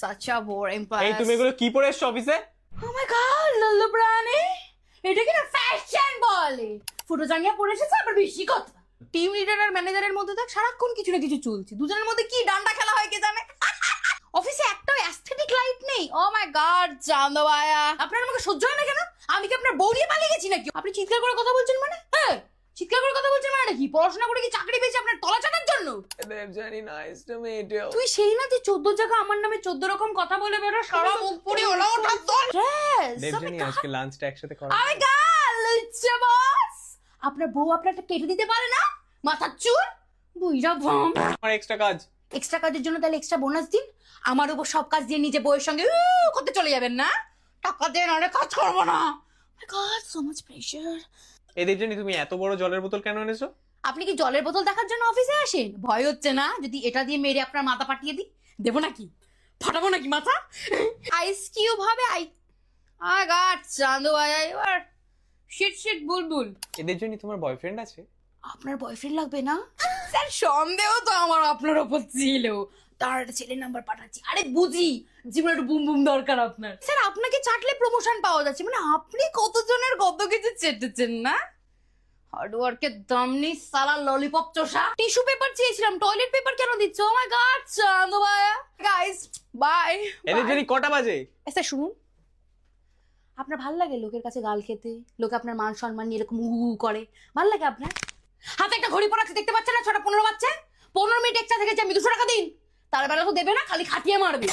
such a boring এই place. তুমি এগুলো কি পরে এসছো অফিসে? Oh my god, লল্লু প্রাণী, এটা কি না ফ্যাশন বলে? ফুটো জাঙ্গিয়া পরে এসেছে আবার বেশি কথা। টিম লিডার আর ম্যানেজারের মধ্যে দেখ সারাক্ষণ কিছু না কিছু চলছে, দুজনের মধ্যে কি ডান্ডা খেলা হয় কে জানে। অফিসে একটাও অ্যাস্থেটিক লাইট নেই। ও মাই গড, চান্দু ভাইয়া আপনার আমাকে সহ্য হয় না কেন? আমি কি আপনার বউ নিয়ে পালিয়ে গেছি নাকি? আপনি চিৎকার করে কথা বলছেন মানে? হ্যাঁ, চিৎকার করে কথা বলছেন মানে কি? পড়াশোনা করে কি চাকরি পেয়েছি আপনার তলা চাটার জন্য? Debjani nice to meet you. তুই সেই না যে 14 জায়গা আমার নামে 14 রকম কথা বলে বেরো, সারা মুখ পুরি ওলা ওঠার দল। দেবজানি আজকে লাঞ্চটা একসাথে করা। আমি গাল লুচ্চা বস। আপনার বউ আপনারটা কেটে দিতে পারে না? মাথার চুল বুইরা ভম। আমার এক্সট্রা কাজ। এক্সট্রা কাজের জন্য তাহলে এক্সট্রা বোনাস দিন। আমার উপর সব কাজ দিয়ে নিজে বউয়ের সঙ্গে করতে চলে যাবেন না? টাকা দেন, অনেক কাজ করবো না। মাই গড, সো মাচ প্রেশার। এই দেবজানি তুমি এত বড় জলের বোতল কেন এনেছো? আপনি কি জলের বোতল দেখার জন্য অফিসে আসেন? ভয় হচ্ছে না যদি এটা দিয়ে মেরে আপনার মাথা পাঠিয়ে দিই? দেবো নাকি? ফাটাবো নাকি মাথা? আইস কিউব হবে। আই গড, চান্দু ভাই এবার শিট শিট বুলবুল। এই দেবজানি তোমার বয়ফ্রেন্ড আছে? আপনার বয়ফ্রেন্ড লাগবে না? স্যার সন্দেহ তো আমার আপনার ওপর ছিল, তার একটা ছেলের নাম্বার পাঠাচ্ছি। আরে বুঝি জীবনে একটু বুম বুম দরকার আপনার। স্যার আপনাকে চাটলে প্রমোশন পাওয়া যাচ্ছে, মানে আপনি কতজনের কত কিছু চেটেছেন না? হার্ডওয়ার্কের দাম নেই সালা ললিপপ চোষা। টিস্যু পেপার চেয়েছিলাম, টয়লেট পেপার কেন দিচ্ছ? ও মাই গড, চান্দু ভাইয়া গাইস বাই। এই দেবজানি কটা বাজে? স্যার শুনুন, আপনার ভাল লাগে লোকের কাছে গাল খেতে? লোকে আপনার মান সম্মান নিয়ে এরকম করে, ভাল লাগে আপনার? হাতে একটা ঘড়ি পড়াচ্ছে দেখতে পাচ্ছেন না? 6:15 বাজছে। 15 মিনিট এক্সট্রা থেকে আমি 200 টাকা দিন। তার বেলা তো দেবে না, খালি খাটিয়ে মারবে।